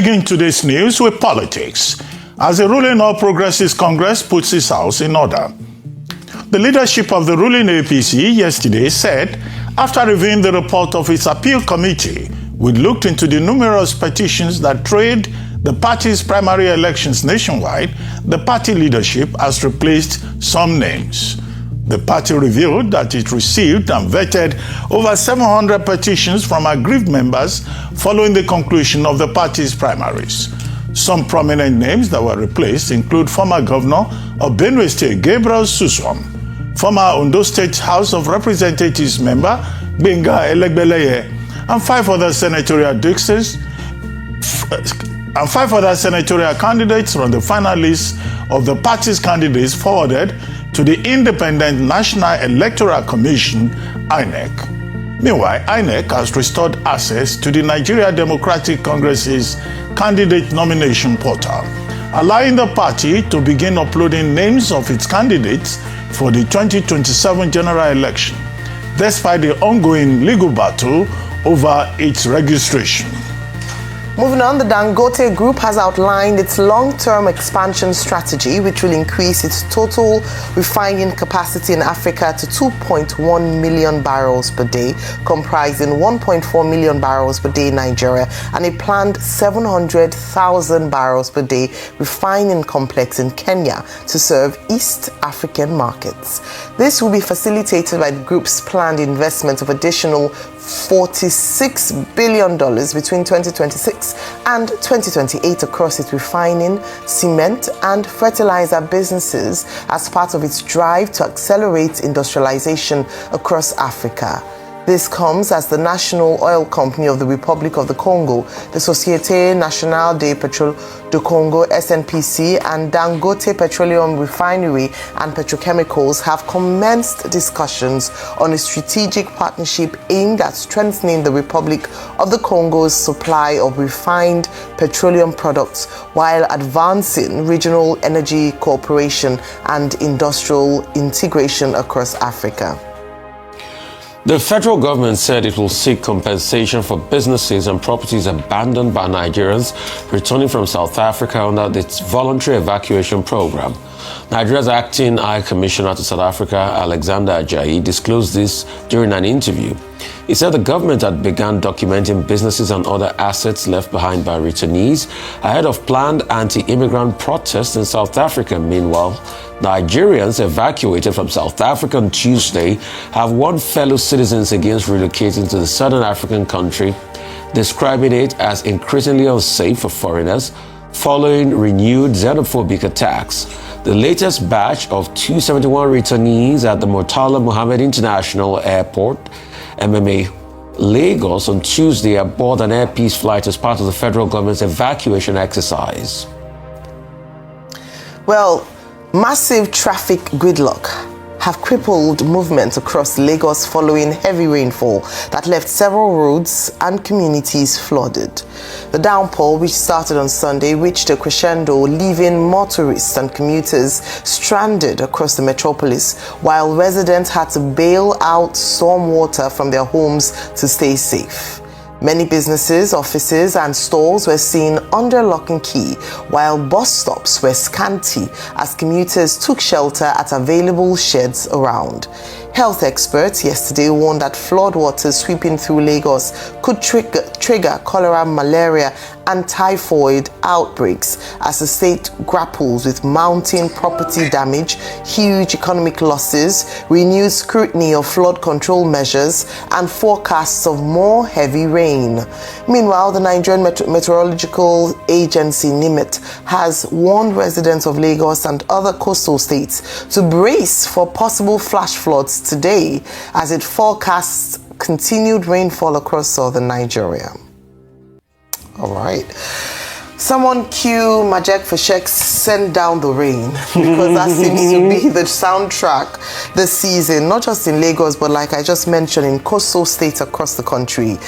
Begin today's news with politics, as the ruling All Progressives Congress puts its house in order. The leadership of the ruling APC yesterday said, after reviewing the report of its appeal committee, which looked into the numerous petitions that trailed the party's primary elections nationwide, the party leadership has replaced some names. The party revealed that it received and vetted over 700 petitions from aggrieved members following the conclusion of the party's primaries. Some prominent names that were replaced include former governor of Benue State, Gabriel Suswam, former Ondo State House of Representatives member, Gbenga Elegbeleye, and five other senatorial candidates from the final list of the party's candidates forwarded to the Independent National Electoral Commission, INEC. Meanwhile, INEC has restored access to the Nigeria Democratic Congress's candidate nomination portal, allowing the party to begin uploading names of its candidates for the 2027 general election, despite the ongoing legal battle over its registration. Moving on, the Dangote Group has outlined its long-term expansion strategy, which will increase its total refining capacity in Africa to 2.1 million barrels per day, comprising 1.4 million barrels per day in Nigeria and a planned 700,000 barrels per day refining complex in Kenya to serve East African markets. This will be facilitated by the group's planned investment of additional $46 billion between 2026 and 2028 across its refining, cement, and fertilizer businesses as part of its drive to accelerate industrialization across Africa. This comes as the national oil company of the Republic of the Congo, the Société Nationale des Pétroles du Congo, SNPC, and Dangote Petroleum Refinery and Petrochemicals have commenced discussions on a strategic partnership aimed at strengthening the Republic of the Congo's supply of refined petroleum products while advancing regional energy cooperation and industrial integration across Africa. The federal government said it will seek compensation for businesses and properties abandoned by Nigerians returning from South Africa under its voluntary evacuation program. Nigeria's acting High Commissioner to South Africa, Alexander Ajayi, disclosed this during an interview. He said the government had begun documenting businesses and other assets left behind by returnees ahead of planned anti-immigrant protests in South Africa. Meanwhile, Nigerians evacuated from South Africa on Tuesday have warned fellow citizens against relocating to the southern African country, describing it as increasingly unsafe for foreigners following renewed xenophobic attacks. The latest batch of 271 returnees at the Murtala Mohammed International Airport, MMA, Lagos, on Tuesday aboard an Air Peace flight as part of the federal government's evacuation exercise. Well, massive traffic gridlock have crippled movement across Lagos following heavy rainfall that left several roads and communities flooded. The downpour, which started on Sunday, reached a crescendo, leaving motorists and commuters stranded across the metropolis, while residents had to bail out storm water from their homes to stay safe. Many businesses, offices, and stores were seen under lock and key, while bus stops were scanty as commuters took shelter at available sheds around. Health experts yesterday warned that floodwaters sweeping through Lagos could trigger cholera, malaria, and typhoid outbreaks as the state grapples with mounting property damage, huge economic losses, renewed scrutiny of flood control measures, and forecasts of more heavy rain. Meanwhile, the Nigerian Meteorological Agency, NIMET, has warned residents of Lagos and other coastal states to brace for possible flash floods today as it forecasts continued rainfall across southern Nigeria. All right. Someone cue Majek Fashek Send Down the Rain, because that seems to be the soundtrack this season, not just in Lagos, but like I just mentioned, in coastal states across the country.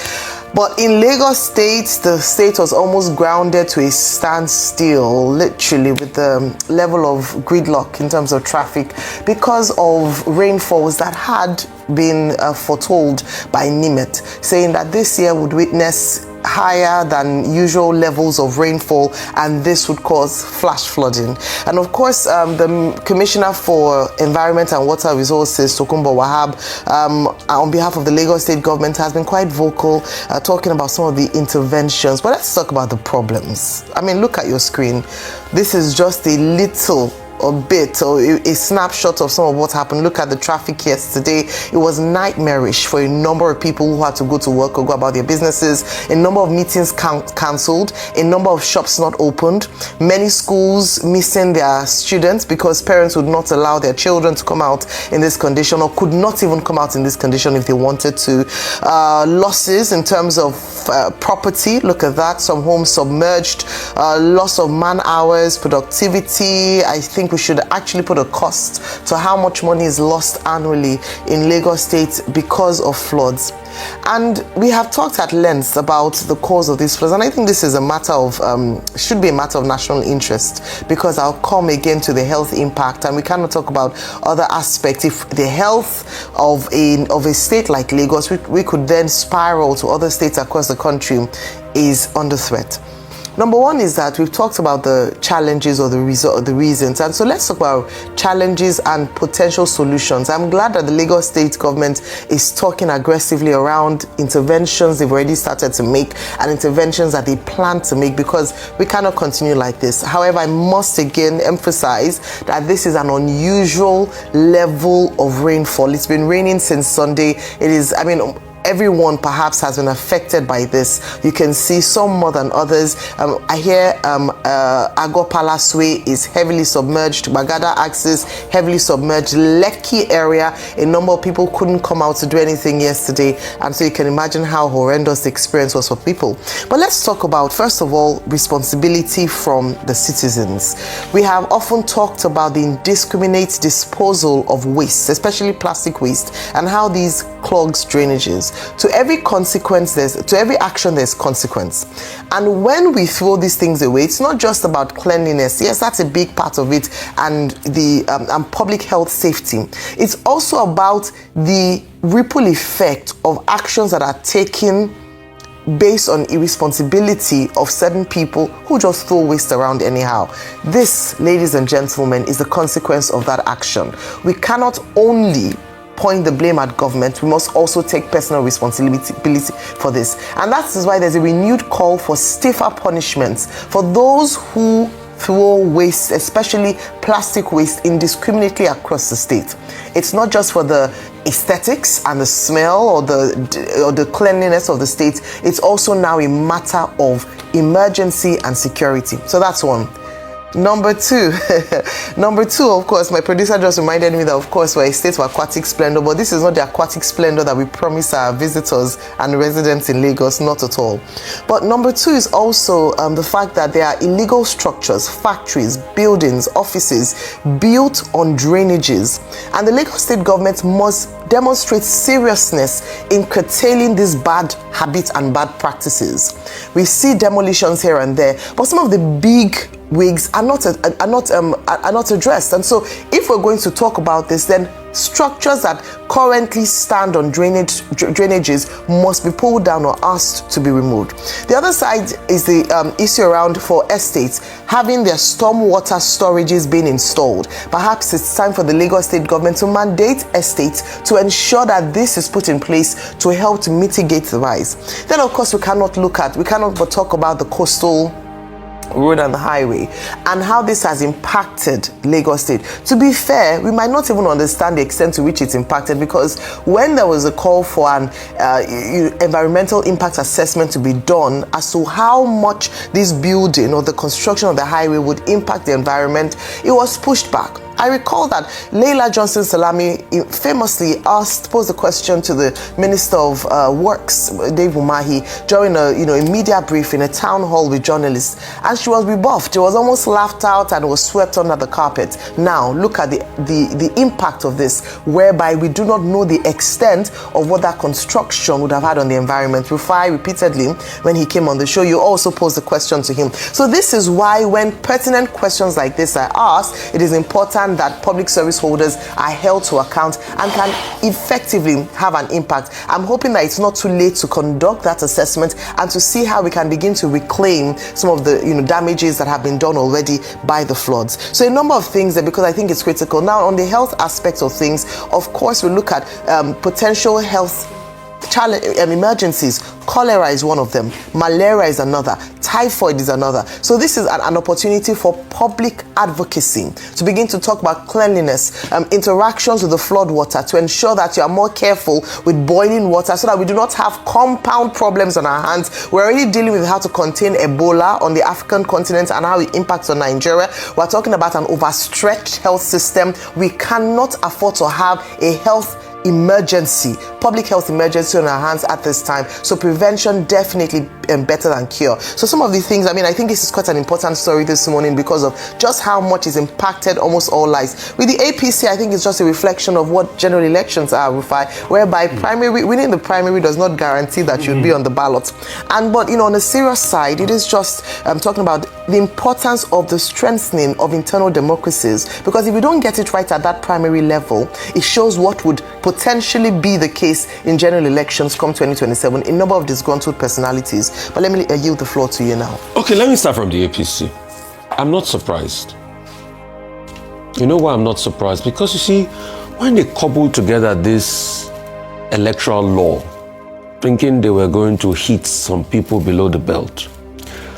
But in Lagos State, the state was almost grounded to a standstill, literally, with the level of gridlock in terms of traffic because of rainfalls that had been foretold by NIMET, saying that this year would witness higher than usual levels of rainfall, and this would cause flash flooding. And of course, the Commissioner for Environment and Water Resources, Tokunbo Wahab, on behalf of the Lagos State government, has been quite vocal, talking about some of the interventions. But let's talk about the problems. I mean, look at your screen. This is just a little bit or a snapshot of some of what happened. Look at the traffic yesterday. It was nightmarish for a number of people who had to go to work or go about their businesses. A number of meetings cancelled, a number of shops not opened, many schools missing their students because parents would not allow their children to come out in this condition, or could not even come out in this condition if they wanted to. Losses in terms of property, look at that. Some homes submerged, loss of man hours, productivity. I think we should actually put a cost to how much money is lost annually in Lagos State because of floods. And we have talked at length about the cause of these floods, and I think this is a matter of should be a matter of national interest, because I'll come again to the health impact, and we cannot talk about other aspects. If the health of a state like Lagos, we could then spiral to other states across the country, is under threat. Number one is that we've talked about the challenges or the reasons, and so let's talk about challenges and potential solutions. I'm glad that the Lagos State government is talking aggressively around interventions they've already started to make and interventions that they plan to make, because we cannot continue like this. However, I must again emphasize that this is an unusual level of rainfall. It's been raining since Sunday. It is, I mean, everyone perhaps has been affected by this. You can see some more than others. I hear Agor Palace Way is heavily submerged. Bagada Axis heavily submerged. Lekki area, a number of people couldn't come out to do anything yesterday, and so you can imagine how horrendous the experience was for people. But let's talk about, first of all, responsibility from the citizens. We have often talked about the indiscriminate disposal of waste, especially plastic waste, and how these clogs drainages. To every action there's consequence. And when we throw these things away, it's not just about cleanliness. Yes, that's a big part of it, and the and public health safety. It's also about the ripple effect of actions that are taken based on irresponsibility of certain people who just throw waste around anyhow. This, ladies and gentlemen, is the consequence of that action. We cannot only point the blame at government, we must also take personal responsibility for this. And that is why there's a renewed call for stiffer punishments for those who throw waste, especially plastic waste, indiscriminately across the state. It's not just for the aesthetics and the smell or the cleanliness of the state. It's also now a matter of emergency and security. So that's one. Number two, of course, my producer just reminded me that, of course, we're a state of aquatic splendor, but this is not the aquatic splendor that we promise our visitors and residents in Lagos, not at all. But number two is also the fact that there are illegal structures, factories, buildings, offices built on drainages, and the Lagos State government must demonstrate seriousness in curtailing these bad habits and bad practices. We see demolitions here and there, but some of the big wigs are not addressed. And so if we're going to talk about this, then structures that currently stand on drainages must be pulled down or asked to be removed. The other side is the issue around for estates having their stormwater storages being installed. Perhaps it's time for the Lagos State government to mandate estates to ensure that this is put in place to help to mitigate the rise. Then, of course, we cannot but talk about the coastal road and the highway and how this has impacted Lagos State. To be fair, we might not even understand the extent to which it's impacted, because when there was a call for an environmental impact assessment to be done as to how much this building or the construction of the highway would impact the environment, it was pushed back. I recall that Leila Johnson Salami famously posed a question to the Minister of Works, Dave Umahi, during a media brief in a town hall with journalists, and she was rebuffed. She was almost laughed out and was swept under the carpet. Now look at the impact of this, whereby we do not know the extent of what that construction would have had on the environment. Rufai repeatedly, when he came on the show, you also posed the question to him. So this is why when pertinent questions like this are asked, it is important important that public service holders are held to account and can effectively have an impact. I'm hoping that it's not too late to conduct that assessment and to see how we can begin to reclaim some of the damages that have been done already by the floods. So a number of things there, because I think it's critical. Now, on the health aspect of things, of course, we look at potential health emergencies. Cholera is one of them, malaria is another, typhoid is another. So this is an opportunity for public advocacy to begin to talk about cleanliness, interactions with the flood water, to ensure that you are more careful with boiling water so that we do not have compound problems on our hands. We're already dealing with how to contain Ebola on the African continent and how it impacts on Nigeria. We're talking about an overstretched health system. We cannot afford to have a public health emergency on our hands at this time. So prevention definitely better than cure. So some of the things, I think this is quite an important story this morning because of just how much is impacted almost all lives. With the APC, I think it's just a reflection of what general elections are, Rufai, whereby winning the primary does not guarantee that you'll be on the ballot. But on a serious side, it is just talking about the importance of the strengthening of internal democracies, because if we don't get it right at that primary level, it shows what would potentially be the case in general elections come 2027, a number of disgruntled personalities. But let me yield the floor to you now. Okay, let me start from the APC. I'm not surprised. You know why I'm not surprised? Because you see, when they cobbled together this electoral law, thinking they were going to hit some people below the belt,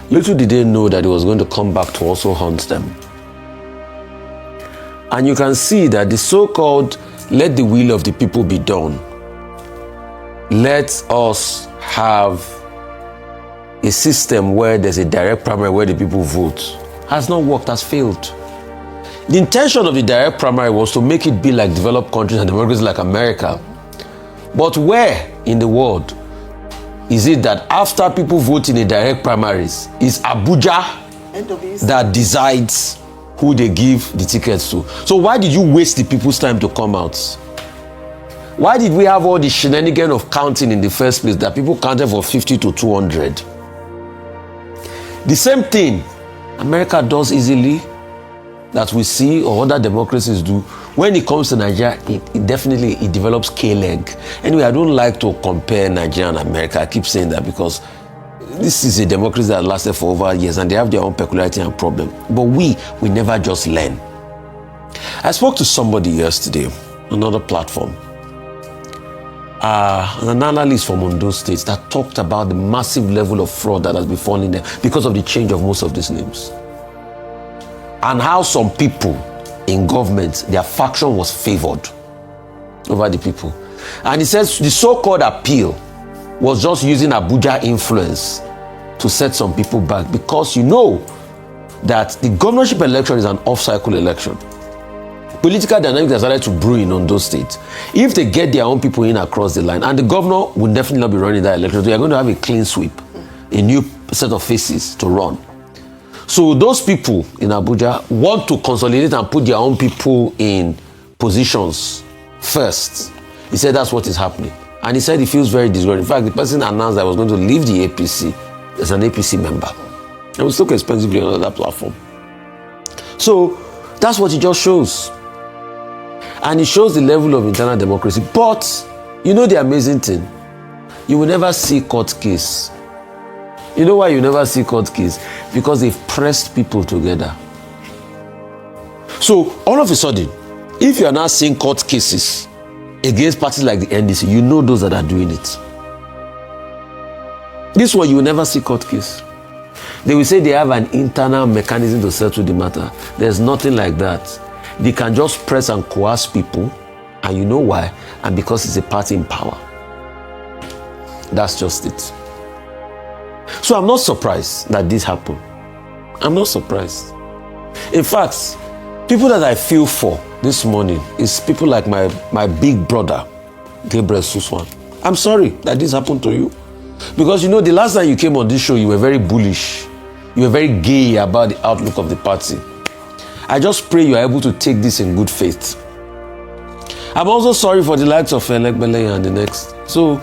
little did they know that it was going to come back to also haunt them. And you can see that the so-called let the will of the people be done, let us have a system where there's a direct primary where the people vote, has not worked, has failed. The intention of the direct primary was to make it be like developed countries and democracies like America. But where in the world is it that after people vote in a direct primaries, it's Abuja that decides who they give the tickets to? So why did you waste the people's time to come out? Why did we have all the shenanigan of counting in the first place, that people counted for 50 to 200? The same thing America does easily, that we see, or other democracies do. When it comes to Nigeria, it definitely develops K-leg. Anyway, I don't like to compare Nigeria and America. I keep saying that because this is a democracy that lasted for over years and they have their own peculiarity and problem. But we never just learn. I spoke to somebody yesterday, another platform, an analyst from Ondo State, that talked about the massive level of fraud that has befallen them because of the change of most of these names. And how some people in government, their faction was favored over the people. And he says the so-called appeal was just using Abuja influence to set some people back, because you know that the governorship election is an off-cycle election. Political dynamics have started to brew in Ondo State. If they get their own people in across the line, and the governor will definitely not be running that election, so they are going to have a clean sweep, a new set of faces to run. So those people in Abuja want to consolidate and put their own people in positions first. He said that's what is happening. And he said he feels very discouraged. In fact, the person announced that he was going to leave the APC as an APC member. It was so expensively on another platform. So that's what it just shows. And it shows the level of internal democracy. But you know the amazing thing? You will never see court case. You know why you never see court case? Because they've pressed people together. So all of a sudden, if you are now seeing court cases against parties like the NDC, you know those that are doing it. This one, you will never see court case. They will say they have an internal mechanism to settle the matter. There's nothing like that. They can just press and coerce people, and you know why? And because it's a party in power. That's just it. So I'm not surprised that this happened. I'm not surprised. In fact, people that I feel for this morning is people like my big brother, Gabriel Suswan. I'm sorry that this happened to you. Because you know, the last time you came on this show, you were very bullish. You were very gay about the outlook of the party. I just pray you are able to take this in good faith. I'm also sorry for the likes of Elek Beleye and the next. So,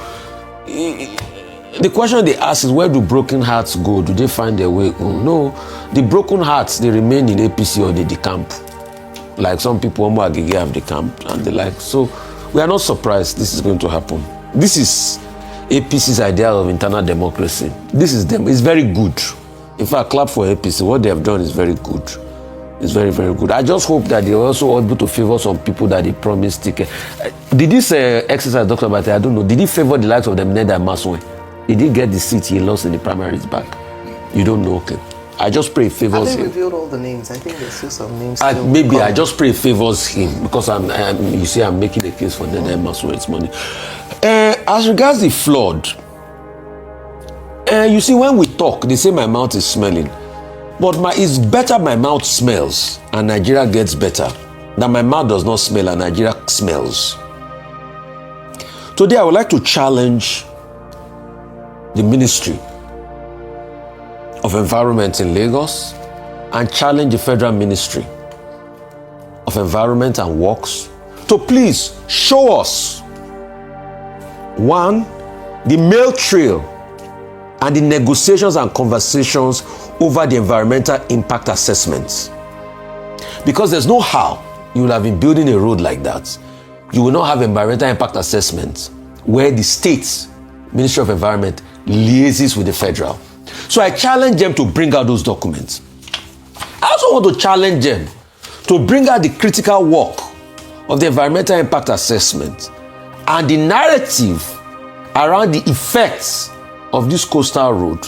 the question they ask is, where do broken hearts go? Do they find their way home? No, the broken hearts, they remain in APC or they decamp. like some people have the camp and the like. So we are not surprised this is going to happen. This is APC's idea of internal democracy. This is them. It's very good. In fact, clap for APC. What they have done is very good. It's very, very good. I just hope that they are also able to favor some people that they promised ticket. Did this exercise, Dr. Bate, I don't know, did he favor the likes of them Ned and Maswe? Did he get the seat he lost in the primaries back? You don't know, okay. I just pray it favors him. They revealed all the names. I think there's still some names. Maybe I just pray it favors him because you see, I'm making a case for Ned and Maswe's money. As regards the flood, you see, when we talk, they say my mouth is smelling. But it's better my mouth smells and Nigeria gets better than my mouth does not smell and Nigeria smells. Today, I would like to challenge the Ministry of Environment in Lagos and challenge the Federal Ministry of Environment and Works to please show us, one, the mail trail and the negotiations and conversations over the environmental impact assessments. Because there's no how you will have been building a road like that. You will not have environmental impact assessments where the state Ministry of Environment liaises with the federal. So I challenge them to bring out those documents. I also want to challenge them to bring out the critical work of the environmental impact assessment and the narrative around the effects of this coastal road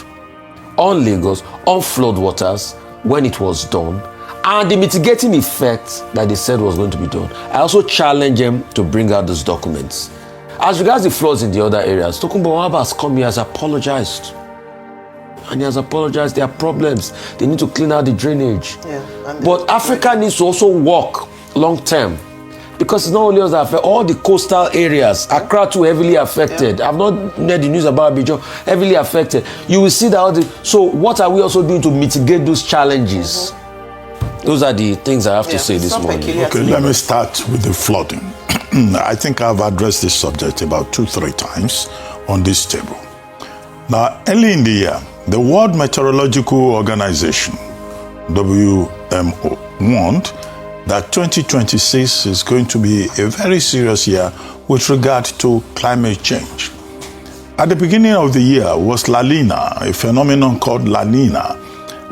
on Lagos, on floodwaters when it was done, and the mitigating effects that they said was going to be done. I also challenge them to bring out those documents. As regards the floods in the other areas, Tokunbo Wahaba has come here, has apologized. And he has apologized. There are problems. They need to clean out the drainage. But Africa needs to also work long term. Because it's not only us that affect, all the coastal areas, Accra too heavily affected. I've not read the news about Abidjan, heavily affected. You will see that so what are we also doing to mitigate those challenges? Those are the things I have to say this morning. Okay, let me start with the flooding. I think I've addressed this subject about 2-3 times on this table. Now, early in the year, the World Meteorological Organization, WMO, warned that 2026 is going to be a very serious year with regard to climate change. At the beginning of the year was La Nina, a phenomenon called La Nina,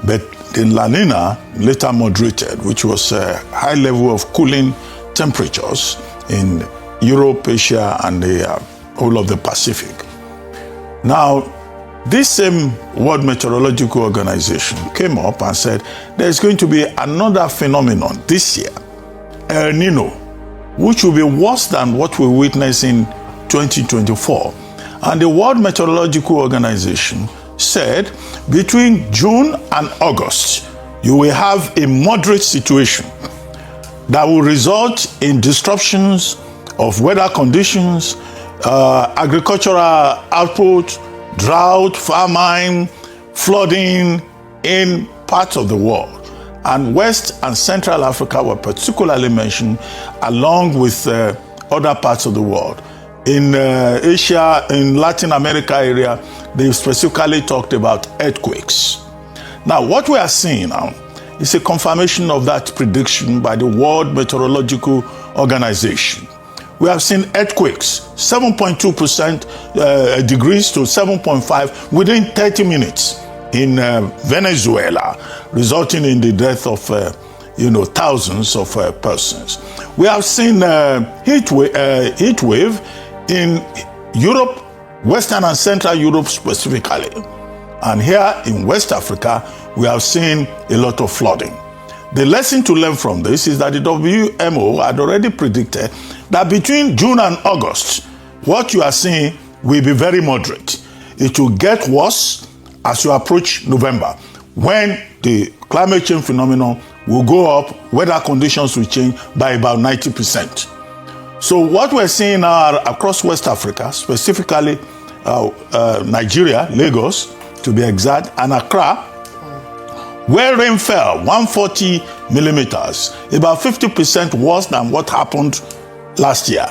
but the La Nina later moderated, which was a high level of cooling temperatures in Europe, Asia, and the whole of the Pacific. Now, this same World Meteorological Organization came up and said there's going to be another phenomenon this year, El Nino, which will be worse than what we witnessed in 2024. And the World Meteorological Organization said between June and August, you will have a moderate situation that will result in disruptions of weather conditions, agricultural output, drought, famine, flooding in parts of the world. And West and Central Africa were particularly mentioned along with other parts of the world. In Asia, in Latin America area, they specifically talked about earthquakes. Now, what we are seeing now is a confirmation of that prediction by the World Meteorological Organization. We have seen earthquakes, 7.2% degrees to 7.5 within 30 minutes in Venezuela, resulting in the death of thousands of persons. We have seen heat wave in Europe, Western and Central Europe specifically. And here in West Africa, we have seen a lot of flooding. The lesson to learn from this is that the WMO had already predicted that between June and August, what you are seeing will be very moderate. It will get worse as you approach November, when the climate change phenomenon will go up, weather conditions will change by about 90%. So what we're seeing now across West Africa, specifically Nigeria, Lagos to be exact, and Accra, where rain fell 140 millimeters, about 50% worse than what happened last year.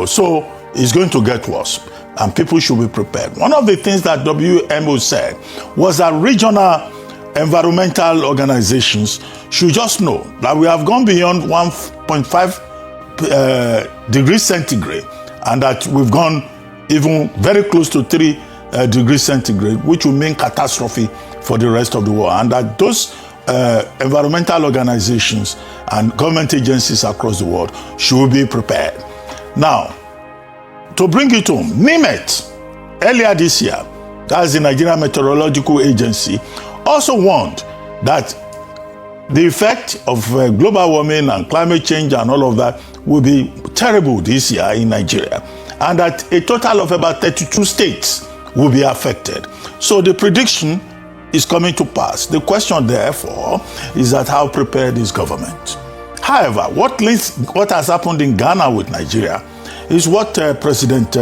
So it's going to get worse, and people should be prepared. One of the things that WMO said was that regional environmental organizations should just know that we have gone beyond 1.5 degrees centigrade, and that we've gone even very close to 3 degrees centigrade, which will mean catastrophe for the rest of the world, and that those environmental organizations and government agencies across the world should be prepared. Now, to bring it home, NIMET, earlier this year, that's the Nigerian Meteorological Agency, also warned that the effect of global warming and climate change and all of that will be terrible this year in Nigeria, and that a total of about 32 states will be affected. So the prediction is coming to pass. The question, therefore, is that how prepared is government? However, what has happened in Ghana with Nigeria is what President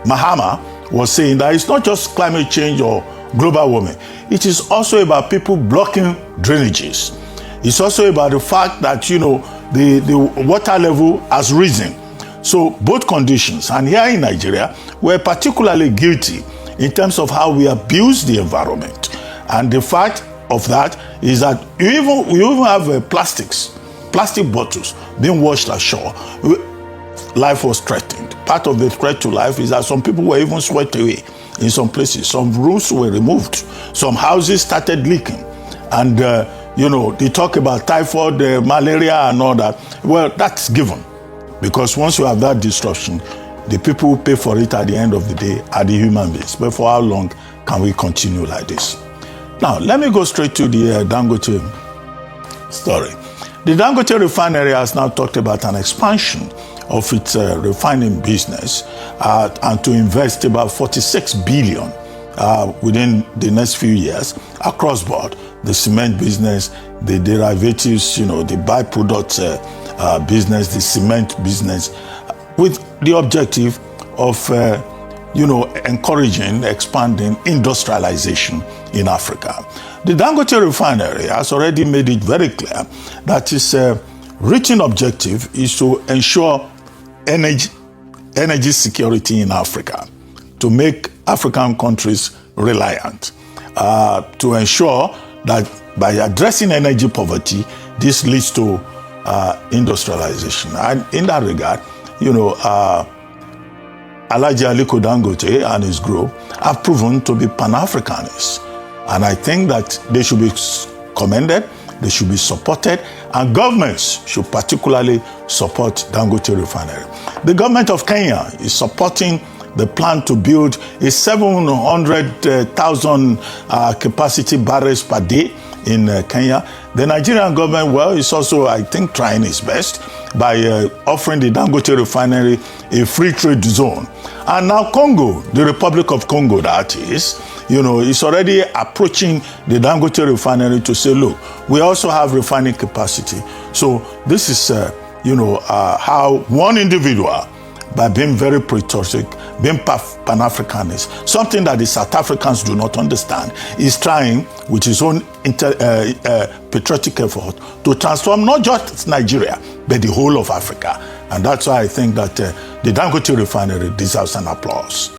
Mahama was saying, that it's not just climate change or global warming. It is also about people blocking drainages. It's also about the fact that, the water level has risen. So both conditions, and here in Nigeria, we're particularly guilty in terms of how we abuse the environment. And the fact of that is that we even have plastic bottles being washed ashore. Life was threatened. Part of the threat to life is that some people were even swept away in some places. Some roofs were removed. Some houses started leaking. And, they talk about typhoid, malaria and all that. Well, that's given. Because once you have that disruption, the people who pay for it at the end of the day are the human beings. But for how long can we continue like this? Now, let me go straight to the Dangote story. The Dangote Refinery has now talked about an expansion of its refining business and to invest about 46 billion within the next few years across board. The cement business, the derivatives, the byproducts business, the cement business, with the objective of encouraging, expanding industrialization in Africa. The Dangote Refinery has already made it very clear that its written objective is to ensure energy security in Africa, to make African countries reliant, to ensure that by addressing energy poverty, this leads to industrialization. And in that regard, Aliko Dangote and his group have proven to be Pan-Africanists. And I think that they should be commended, they should be supported, and governments should particularly support Dangote Refinery. The government of Kenya is supporting the plan to build a 700,000 capacity barrels per day in Kenya. The Nigerian government, is also, I think, trying its best by offering the Dangote Refinery a free trade zone. And now Congo, the Republic of Congo, that is already approaching the Dangote Refinery to say, look, we also have refining capacity. So this is, how one individual, by being very patriotic, being Pan-Africanist, something that the South Africans do not understand, is trying, with his own patriotic effort, to transform not just Nigeria, but the whole of Africa. And that's why I think that the Dangote Refinery deserves an applause.